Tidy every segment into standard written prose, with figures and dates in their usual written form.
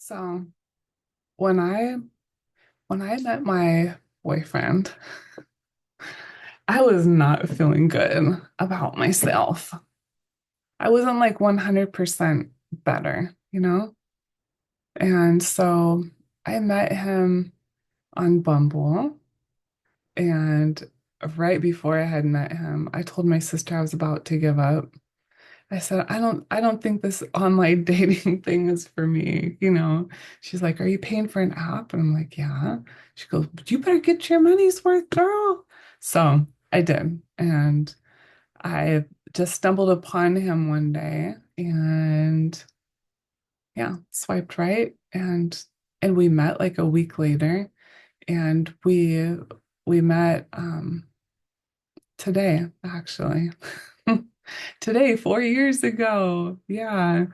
So when I when I met my boyfriend, I was not feeling good about myself. I wasn't like 100% better, you know? And so I met him on Bumble, and right before I had met him, I told my sister I was about to give up. I said, I don't think this online dating thing is for me, you know. She's like, "Are you paying for an app?" And I'm like, "Yeah." She goes, "You better get your money's worth, girl." So I did. And I just stumbled upon him one day and yeah, swiped right and we met like a week later and we met today actually. Today, 4 years ago. Yeah.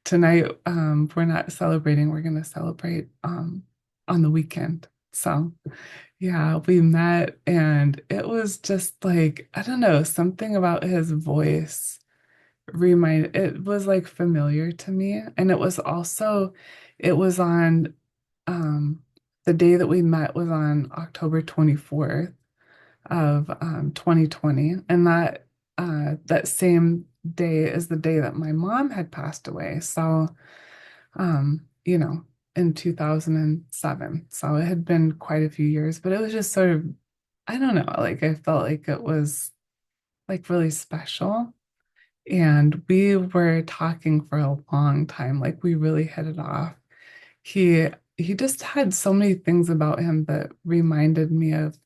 Tonight, we're not celebrating, we're gonna celebrate on the weekend. So yeah, we met and it was just like, I don't know, something about his voice it was like familiar to me. And it was also, it was on the day that we met was on October 24th of 2020. And that same day is the day that my mom had passed away. So you know, in 2007. So it had been quite a few years, but it was just sort of, I don't know, like I felt like it was like really special. And we were talking for a long time, like we really hit it off. He he just had so many things about him that reminded me of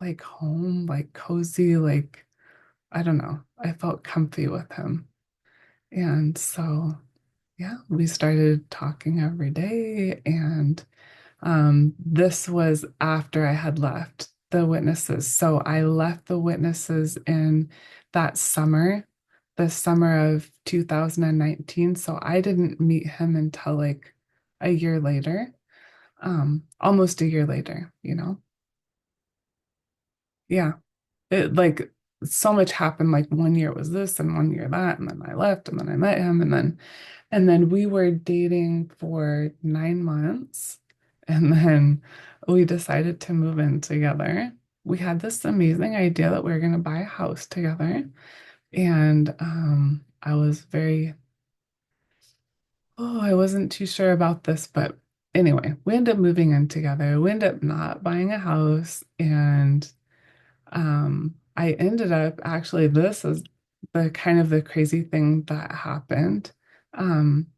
like home, like cozy, like I don't know. I felt comfy with him. And so yeah, we started talking every day and this was after I had left the witnesses. So I left the witnesses in that summer, the summer of 2019. So I didn't meet him until like a year later, almost a year later, you know? Yeah. It like so much happened. Like 1 year was this and 1 year that, and then I left and then I met him and then we were dating for 9 months. And then we decided to move in together. We had this amazing idea that we were going to buy a house together. And I was I wasn't too sure about this, but anyway, we ended up moving in together. We ended up not buying a house. And I ended up actually, this is the kind of the crazy thing that happened. Um,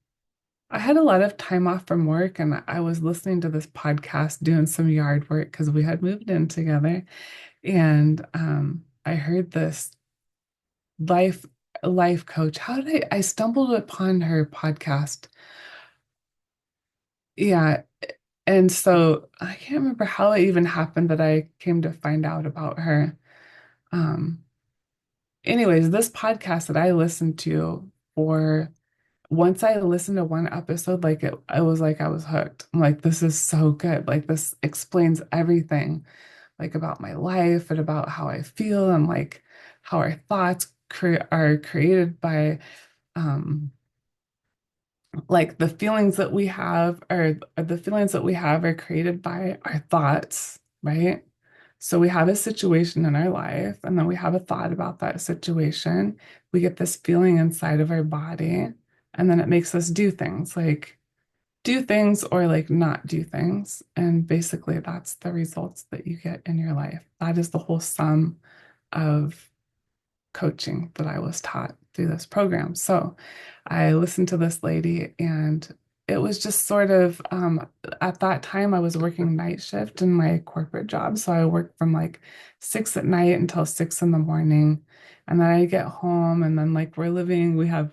I had a lot of time off from work and I was listening to this podcast doing some yard work because we had moved in together. And I heard this life life coach. How did I stumbled upon her podcast. Yeah. And so I can't remember how it even happened that I came to find out about her. Um, anyways, this podcast that I listened to for once I listened to one episode, like I was like I was hooked. I'm like, this is so good. Like this explains everything, like about my life and about how I feel and like how our thoughts are created by um like the feelings that we have or the feelings that we have are created by our thoughts, right? So we have a situation in our life and then we have a thought about that situation. We get this feeling inside of our body and then it makes us do things or like not do things. And basically that's the results that you get in your life. That is the whole sum of coaching that I was taught through this program. So I listened to this lady, and it was just sort of at that time I was working night shift in my corporate job. So I worked from like 6 at night until 6 in the morning. And then I get home, and then like we have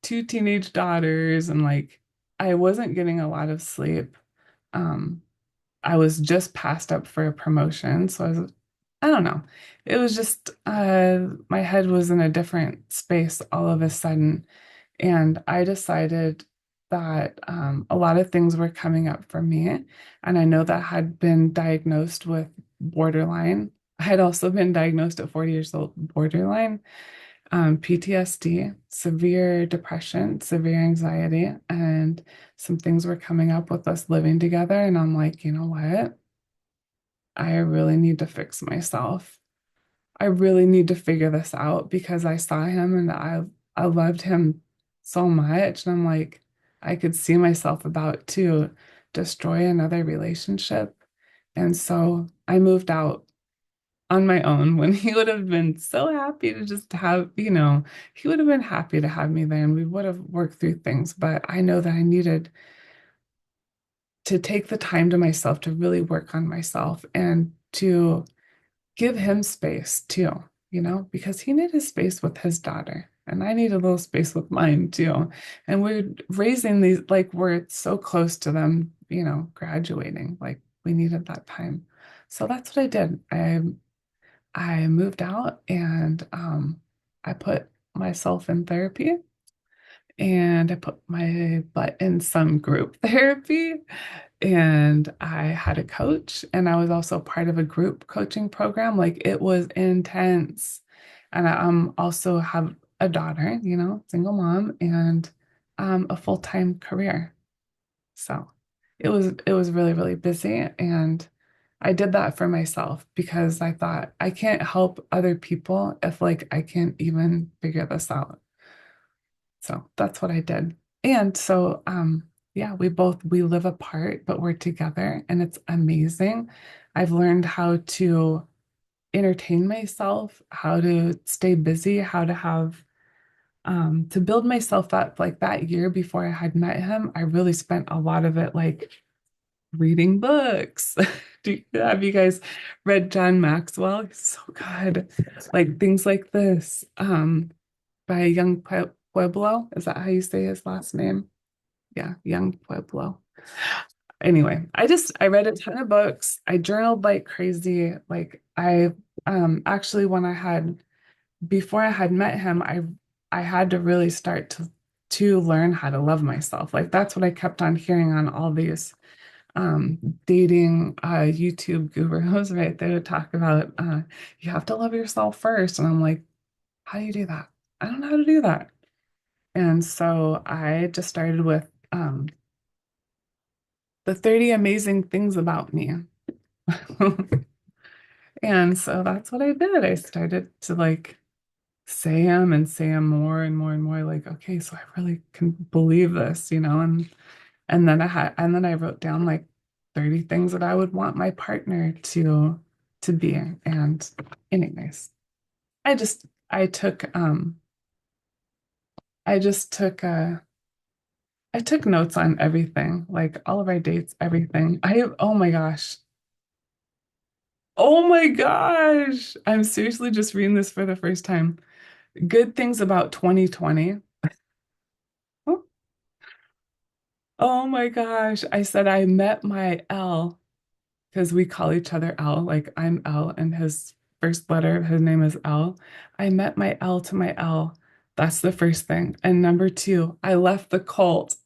two teenage daughters, and like I wasn't getting a lot of sleep. Um, I was just passed up for a promotion. So I don't know. It was just, my head was in a different space all of a sudden. And I decided that a lot of things were coming up for me. And I know that I had been diagnosed with borderline. I had also been diagnosed at 40 years old, borderline. PTSD, severe depression, severe anxiety, and some things were coming up with us living together. And I'm like, you know what? I really need to fix myself. I really need to figure this out because I saw him and I loved him so much. And I'm like, I could see myself about to destroy another relationship. And so I moved out on my own when he would have been so happy to just have, he would have been happy to have me there and we would have worked through things. But I know that I needed to take the time to myself to really work on myself and to give him space too, because he needed space with his daughter. And I need a little space with mine too. And we're raising these, like, we're so close to them, graduating. Like, we needed that time. So that's what I did. I moved out and I put myself in therapy and I put my butt in some group therapy and I had a coach and I was also part of a group coaching program. Like it was intense. And I also have a daughter, single mom and a full-time career. So it was really, really busy. And I did that for myself because I thought I can't help other people if like I can't even figure this out. So that's what I did. And so yeah, we live apart, but we're together and it's amazing. I've learned how to entertain myself, how to stay busy, how to have to build myself up like that year before I had met him. I really spent a lot of it like reading books. Have you guys read John Maxwell? He's so good. Like things like this by Young Pueblo. Is that how you say his last name? Yeah, Young Pueblo. Anyway, I read a ton of books. I journaled like crazy. Like I actually when I had before I had met him, I had to really start to learn how to love myself. Like that's what I kept on hearing on all these dating YouTube gurus, right? They would talk about you have to love yourself first. And I'm like, how do you do that? I don't know how to do that. And so I just started with the 30 amazing things about me. And so that's what I did. I started to like say them and say them more and more and more like, okay, so I really can believe this, and then I wrote down like 30 things that I would want my partner to be. And anyways, I just I just took I took notes on everything, like all of our dates, everything. Oh my gosh. Oh my gosh. I'm seriously just reading this for the first time. Good things about 2020. Oh, oh my gosh. I said I met my L because we call each other L. Like I'm L and his first letter of his name is L. I met my L to my L. That's the first thing. And number two, I left the cult.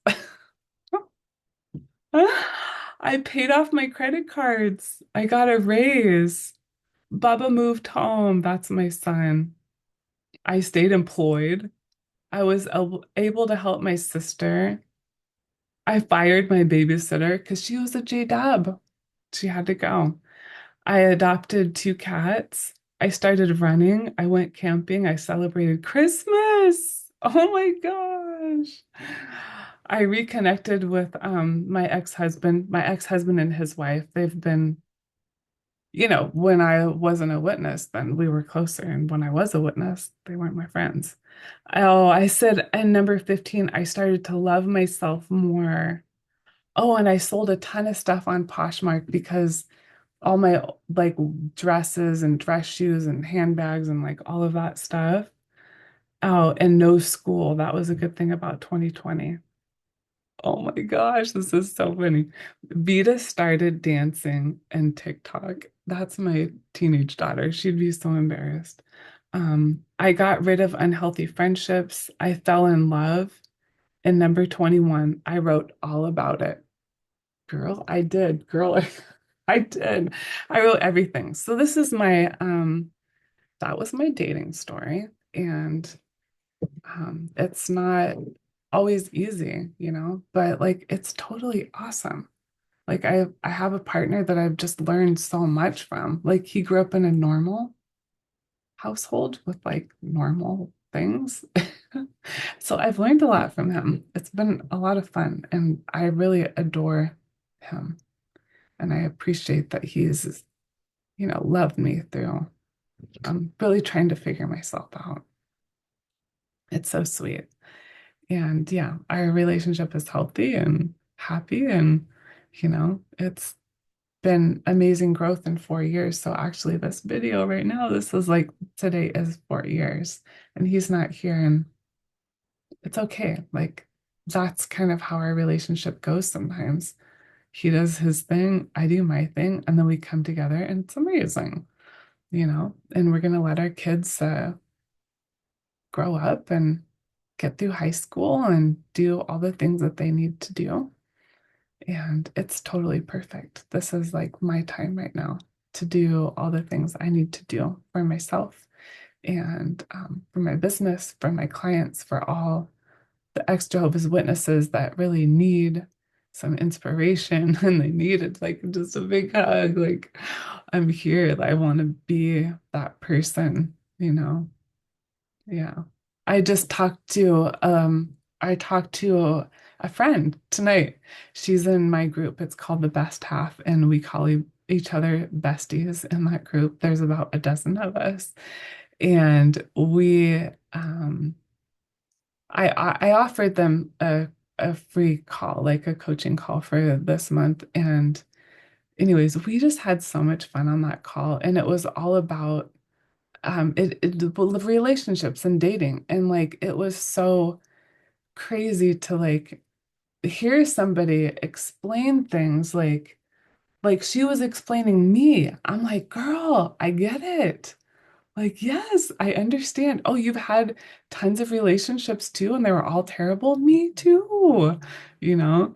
I paid off my credit cards. I got a raise. Bubba moved home. That's my son. I stayed employed. I was able to help my sister. I fired my babysitter because she was a J-Dub. She had to go. I adopted two cats. I started running. I went camping. I celebrated Christmas. Oh my gosh. I reconnected with my ex-husband and his wife. They've been, when I wasn't a witness, then we were closer. And when I was a witness, they weren't my friends. Oh, I said, and number 15, I started to love myself more. Oh, and I sold a ton of stuff on Poshmark because all my like dresses and dress shoes and handbags and like all of that stuff. Oh, and no school. That was a good thing about 2020. Oh my gosh, this is so funny. Vita started dancing and TikTok. That's my teenage daughter. She'd be so embarrassed. I got rid of unhealthy friendships. I fell in love. And number 21, I wrote all about it. Girl, I did. Girl, I did. I wrote everything. So this is that was my dating story. And it's not always easy, but like it's totally awesome. Like I have a partner that I've just learned so much from. Like he grew up in a normal household with like normal things. So I've learned a lot from him. It's been a lot of fun and I really adore him. And I appreciate that he's, loved me through really trying to figure myself out. It's so sweet. And yeah, our relationship is healthy and happy and it's been amazing growth in 4 years. So actually this video right now, this is like today is 4 years and he's not here and it's okay. Like that's kind of how our relationship goes sometimes. He does his thing, I do my thing, and then we come together and it's amazing, and we're gonna let our kids grow up and get through high school and do all the things that they need to do. And it's totally perfect. This is like my time right now to do all the things I need to do for myself and for my business, for my clients, for all the ex Jehovah's Witnesses that really need some inspiration and they needed like just a big hug. Like, I'm here. I want to be that person, Yeah. I talked to a friend tonight. She's in my group. It's called the Best Half, and we call each other besties in that group. There's about a dozen of us. And I offered them a free call, like a coaching call for this month. And anyways, we just had so much fun on that call. And it was all about well, the relationships and dating. And like it was so crazy to like hear somebody explain things like she was explaining me. I'm like, girl, I get it. Like, yes, I understand. Oh, you've had tons of relationships too, and they were all terrible. Me too, you know?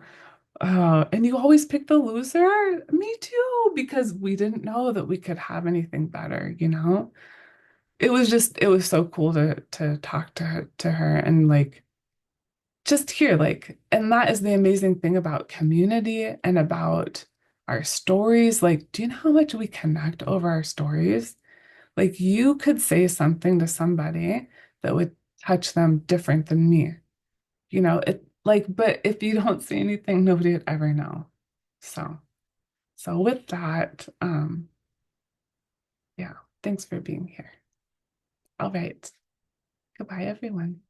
And you always pick the loser? Me too, because we didn't know that we could have anything better? It was so cool to talk to her and like just hear like, and that is the amazing thing about community and about our stories. Like, do you know how much we connect over our stories? Like you could say something to somebody that would touch them different than me. It like, but if you don't say anything, nobody would ever know. So, so with that, yeah, thanks for being here. All right. Goodbye, everyone.